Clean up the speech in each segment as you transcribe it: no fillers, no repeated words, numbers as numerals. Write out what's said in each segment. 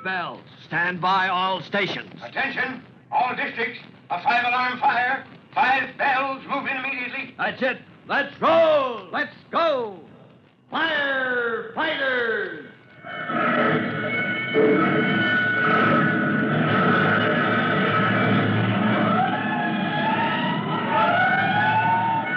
bells. Stand by all stations. Attention, all districts. A 5-alarm fire. 5 bells. Move in immediately. That's it. Let's roll. Let's go. Firefighters.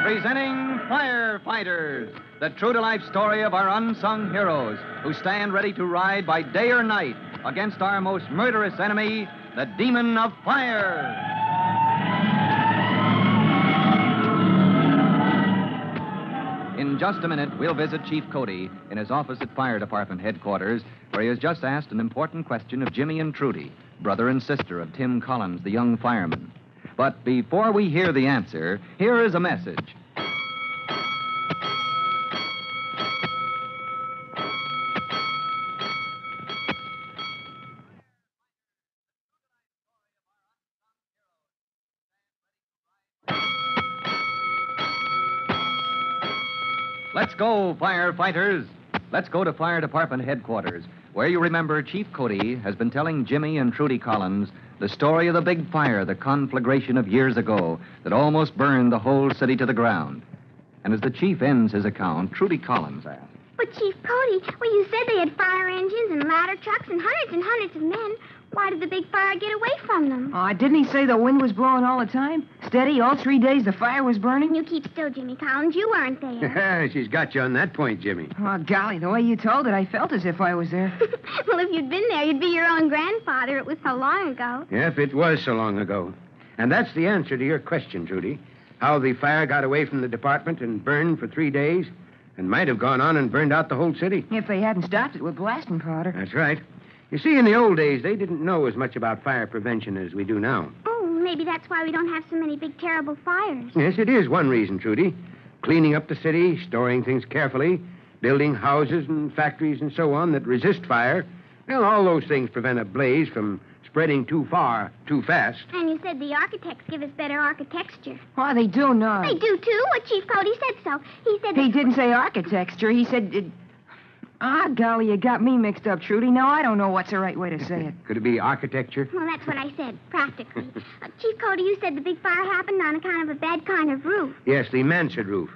Presenting Firefighters, the true-to-life story of our unsung heroes who stand ready to ride by day or night against our most murderous enemy, the demon of fire. In just a minute, we'll visit Chief Cody in his office at Fire Department headquarters, where he has just asked an important question of Jimmy and Trudy, brother and sister of Tim Collins, the young fireman. But before we hear the answer, here is a message. Let's go, firefighters. Let's go to Fire Department headquarters, where you remember Chief Cody has been telling Jimmy and Trudy Collins the story of the big fire, the conflagration of years ago that almost burned the whole city to the ground. And as the chief ends his account, Trudy Collins asked, But, Chief Cody, well, you said they had fire engines and ladder trucks and hundreds of men. Why did the big fire get away from them? Didn't he say the wind was blowing all the time? Steady, all 3 days the fire was burning? You keep still, Jimmy Collins. You weren't there. She's got you on that point, Jimmy. Oh, golly, the way you told it, I felt as if I was there. Well, if you'd been there, you'd be your own grandfather. It was so long ago. Yep, it was so long ago. And that's the answer to your question, Trudy. How the fire got away from the department and burned for 3 days and might have gone on and burned out the whole city. If they hadn't stopped it with blasting powder. That's right. You see, in the old days, they didn't know as much about fire prevention as we do now. Oh, maybe that's why we don't have so many big, terrible fires. Yes, it is one reason, Trudy. Cleaning up the city, storing things carefully, building houses and factories and so on that resist fire. Well, all those things prevent a blaze from spreading too far, too fast. And you said the architects give us better architecture. Oh, they do not. They do, too. Well, Chief Cody said so. He said... He didn't say architecture. He said... golly, you got me mixed up, Trudy. Now I don't know what's the right way to say it. Could it be architecture? Well, that's what I said, practically. Chief Cody, you said the big fire happened on a kind of a bad kind of roof. Yes, the mansard roof.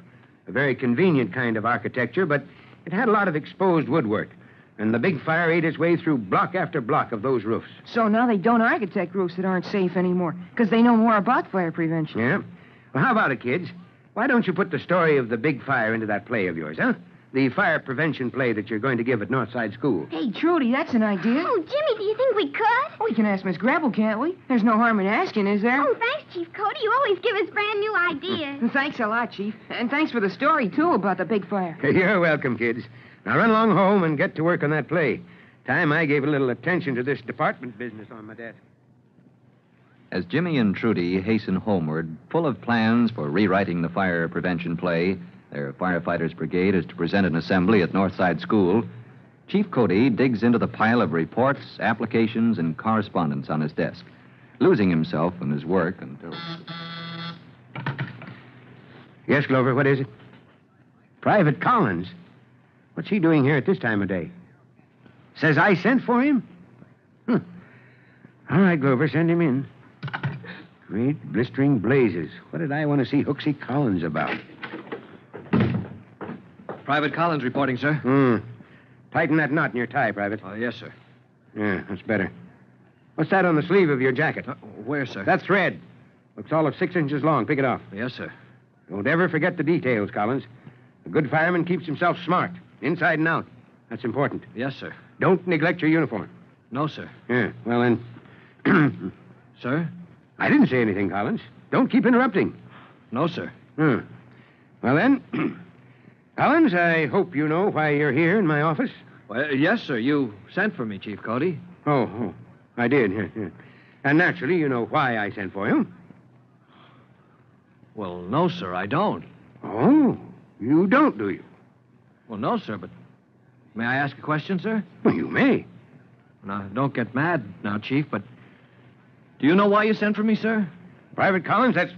A very convenient kind of architecture, but it had a lot of exposed woodwork. And the big fire ate its way through block after block of those roofs. So now they don't architect roofs that aren't safe anymore, because they know more about fire prevention. Yeah? Well, how about it, kids? Why don't you put the story of the big fire into that play of yours, huh? The fire prevention play that you're going to give at Northside School. Hey, Trudy, that's an idea. Oh, Jimmy, do you think we could? We can ask Miss Grabble, can't we? There's no harm in asking, is there? Oh, thanks, Chief Cody. You always give us brand new ideas. Thanks a lot, Chief. And thanks for the story, too, about the big fire. You're welcome, kids. Now run along home and get to work on that play. Time I gave a little attention to this department business on my desk. As Jimmy and Trudy hasten homeward, full of plans for rewriting the fire prevention play, their firefighters' brigade is to present an assembly at Northside School, Chief Cody digs into the pile of reports, applications, and correspondence on his desk, losing himself in his work until... Yes, Glover, what is it? Private Collins? What's he doing here at this time of day? Says I sent for him? All right, Glover, send him in. Great blistering blazes. What did I want to see Hooksy Collins about? Private Collins reporting, sir. Tighten that knot in your tie, Private. Oh, yes, sir. Yeah, that's better. What's that on the sleeve of your jacket? Where, sir? That thread. Looks all of 6 inches long. Pick it off. Yes, sir. Don't ever forget the details, Collins. A good fireman keeps himself smart, inside and out. That's important. Yes, sir. Don't neglect your uniform. No, sir. Yeah, well then... Sir? I didn't say anything, Collins. Don't keep interrupting. No, sir. Well then... Collins, I hope you know why you're here in my office. Well, yes, sir. You sent for me, Chief Cody. Oh, I did. Yeah. And naturally, you know why I sent for you. Well, no, sir, I don't. Oh, you don't, do you? Well, no, sir, but may I ask a question, sir? Well, you may. Now, don't get mad now, Chief, but do you know why you sent for me, sir? Private Collins, that's...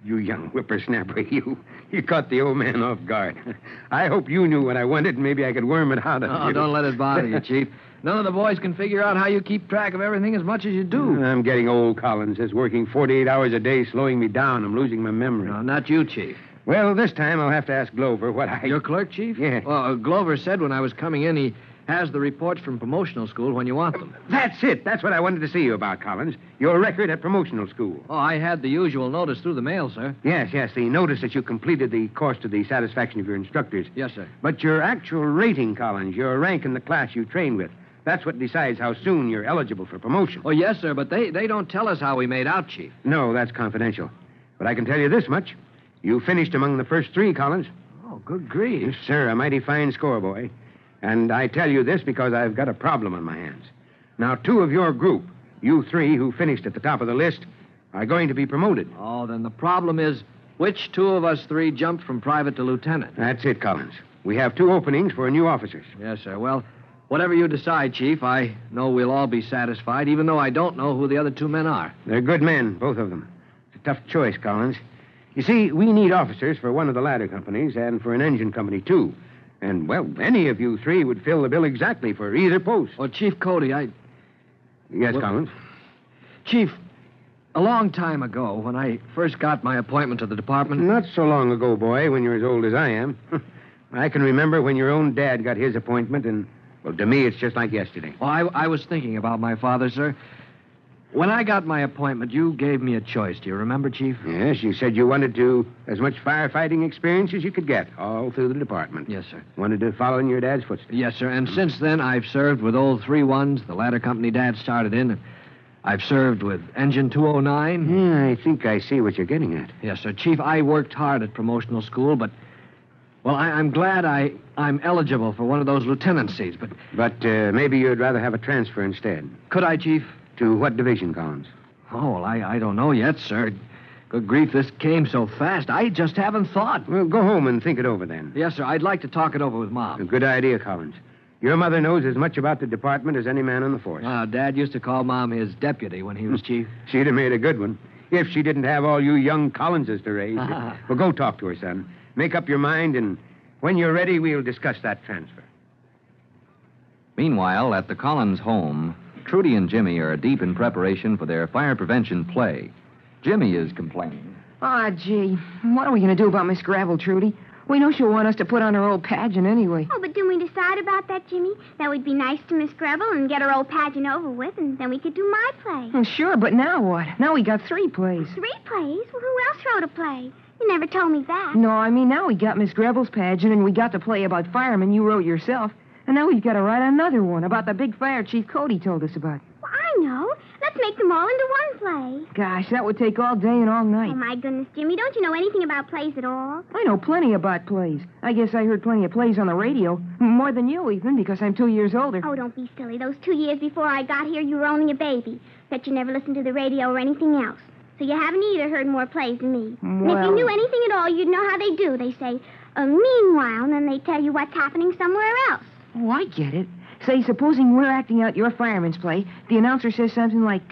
You young whippersnapper, you caught the old man off guard. I hope you knew what I wanted, and maybe I could worm it out of you. Oh, don't let it bother you, Chief. None of the boys can figure out how you keep track of everything as much as you do. I'm getting old, Collins. It's working 48 hours a day, slowing me down. I'm losing my memory. No, not you, Chief. Well, this time I'll have to ask Glover what I... Your clerk, Chief? Yeah. Well, Glover said when I was coming in he has the reports from promotional school when you want them. That's it. That's what I wanted to see you about, Collins. Your record at promotional school. Oh, I had the usual notice through the mail, sir. Yes, the notice that you completed the course to the satisfaction of your instructors. Yes, sir. But your actual rating, Collins, your rank in the class you train with, that's what decides how soon you're eligible for promotion. Oh, yes, sir, but they don't tell us how we made out, Chief. No, that's confidential. But I can tell you this much. You finished among the first 3, Collins. Oh, good grief. Yes, sir, a mighty fine score, boy. And I tell you this because I've got a problem on my hands. Now, 2 of your group, you 3 who finished at the top of the list, are going to be promoted. Oh, then the problem is which 2 of us 3 jumped from private to lieutenant? That's it, Collins. We have 2 openings for new officers. Yes, sir. Well, whatever you decide, Chief, I know we'll all be satisfied, even though I don't know who the other 2 men are. They're good men, both of them. It's a tough choice, Collins. You see, we need officers for one of the ladder companies and for an engine company, too. And, well, any of you 3 would fill the bill exactly for either post. Oh, Chief Cody, Yes, well, Collins? Chief, a long time ago, when I first got my appointment to the department... Not so long ago, boy, when you're as old as I am. I can remember when your own dad got his appointment, and, well, to me, it's just like yesterday. Oh, I was thinking about my father, sir. When I got my appointment, you gave me a choice. Do you remember, Chief? Yes, you said you wanted as much firefighting experience as you could get, all through the department. Yes, sir. Wanted to follow in your dad's footsteps. Yes, sir. And since then, I've served with old 3-1s, the ladder company Dad started in. I've served with Engine 209. Yeah, I think I see what you're getting at. Yes, sir. Chief, I worked hard at promotional school, but... Well, I'm glad I'm eligible for one of those lieutenancies, but... But maybe you'd rather have a transfer instead. Could I, Chief? To what division, Collins? Oh, well, I don't know yet, sir. Good grief, this came so fast. I just haven't thought. Well, go home and think it over then. Yes, sir. I'd like to talk it over with Mom. A good idea, Collins. Your mother knows as much about the department as any man on the force. Dad used to call Mom his deputy when he was chief. She'd have made a good one if she didn't have all you young Collinses to raise. Well, go talk to her, son. Make up your mind, and when you're ready, we'll discuss that transfer. Meanwhile, at the Collins home, Trudy and Jimmy are deep in preparation for their fire prevention play. Jimmy is complaining. Gee. What are we going to do about Miss Gravel, Trudy? We know she'll want us to put on her old pageant anyway. Oh, but didn't we decide about that, Jimmy? That would be nice to Miss Grubble and get her old pageant over with, and then we could do my play. Well, sure, but now what? Now we got 3 plays. 3 plays? Well, who else wrote a play? You never told me that. No, I mean, now we got Miss Gravel's pageant, and we got the play about firemen you wrote yourself. And now we've got to write another one about the big fire Chief Cody told us about. Well, I know. Let's make them all into one play. Gosh, that would take all day and all night. Oh, my goodness, Jimmy, don't you know anything about plays at all? I know plenty about plays. I guess I heard plenty of plays on the radio. More than you, even, because I'm 2 years older. Oh, don't be silly. Those 2 years before I got here, you were only a baby. Bet you never listened to the radio or anything else. So you haven't either heard more plays than me. And if you knew anything at all, you'd know how they do. They say, meanwhile, and then they tell you what's happening somewhere else. Oh, I get it. Say, supposing we're acting out your fireman's play, the announcer says something like,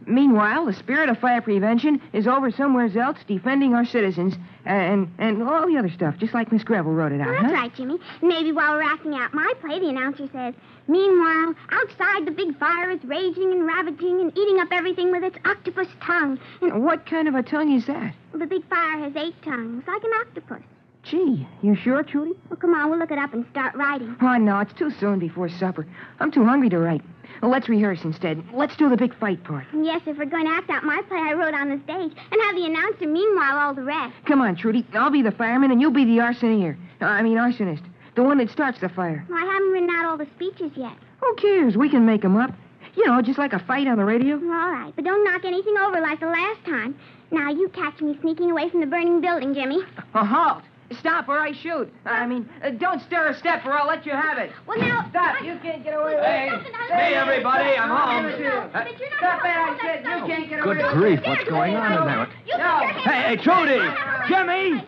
meanwhile, the spirit of fire prevention is over somewhere else defending our citizens, and all the other stuff, just like Miss Gravel wrote it out, Well, that's right, Jimmy. Maybe while we're acting out my play, the announcer says, meanwhile, outside the big fire is raging and ravaging and eating up everything with its octopus tongue. And What kind of a tongue is that? the big fire has 8 tongues, like an octopus. Gee, you sure, Trudy? Well, come on, we'll look it up and start writing. Oh, no, it's too soon before supper. I'm too hungry to write. Well, let's rehearse instead. Let's do the big fight part. And yes, if we're going to act out my play I wrote on the stage and have the announcer meanwhile all the rest. Come on, Trudy. I'll be the fireman, and you'll be the arsonist. The one that starts the fire. Well, I haven't written out all the speeches yet. Who cares? We can make 'em up. You know, just like a fight on the radio. All right, but don't knock anything over like the last time. Now, you catch me sneaking away from the burning building, Jimmy. Halt! Stop or I shoot. Don't stir a step or I'll let you have it. Well, now... Stop. You can't get away with it. Hey, hey, everybody, I'm home. Stop that, I said. You can't get away Good with it. grief, what's going on in there? Hey, Trudy! Jimmy!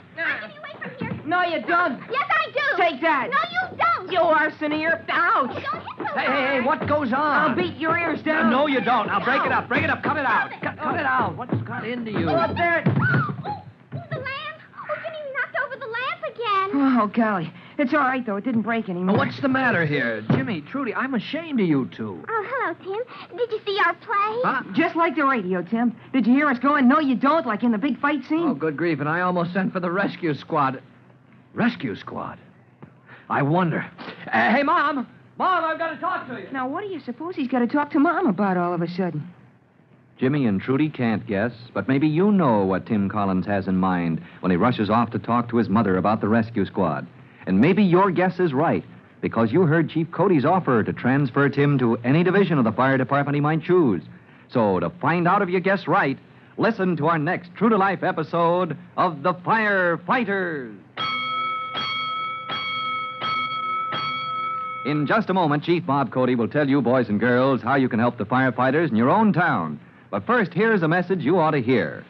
No, you don't. Yes, I do. Take that. No, you don't. You arsoneer. Ouch. Don't hit so Hey, what goes on? I'll beat your ears down. No, you don't. Now, break it up, cut it out. Cut it out. What's got into you? Go up there. The lamp. Oh, Jimmy knocked over the lamp again. Oh, golly. It's all right, though. It didn't break anymore. What's the matter here? Jimmy, Trudy, I'm ashamed of you two. Oh, hello, Tim. Did you see our play? Huh? Just like the radio, Tim. Did you hear us going, no, you don't, like in the big fight scene? Oh, good grief, and I almost sent for the rescue squad. Rescue squad? I wonder. Hey, Mom! Mom, I've got to talk to you. Now, what do you suppose he's got to talk to Mom about all of a sudden? Jimmy and Trudy can't guess, but maybe you know what Tim Collins has in mind when he rushes off to talk to his mother about the rescue squad. And maybe your guess is right, because you heard Chief Cody's offer to transfer Tim to any division of the fire department he might choose. So to find out if you guess right, listen to our next true-to-life episode of The Firefighters. In just a moment, Chief Bob Cody will tell you, boys and girls, how you can help the firefighters in your own town. But first, here's a message you ought to hear.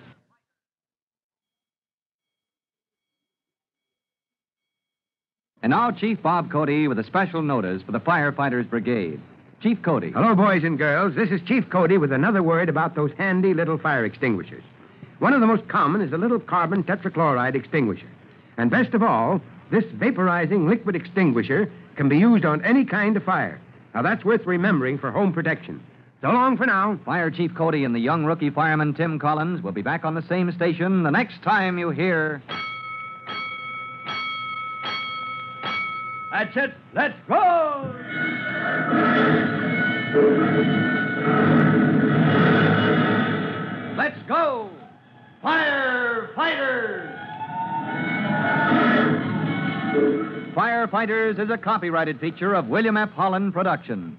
And now, Chief Bob Cody with a special notice for the Firefighters Brigade. Chief Cody. Hello, boys and girls. This is Chief Cody with another word about those handy little fire extinguishers. One of the most common is the little carbon tetrachloride extinguisher. And best of all, this vaporizing liquid extinguisher can be used on any kind of fire. Now, that's worth remembering for home protection. So long for now. Fire Chief Cody and the young rookie fireman Tim Collins will be back on the same station the next time you hear... That's it. Let's go! Let's go! Firefighters! Firefighters is a copyrighted feature of William F. Holland Productions.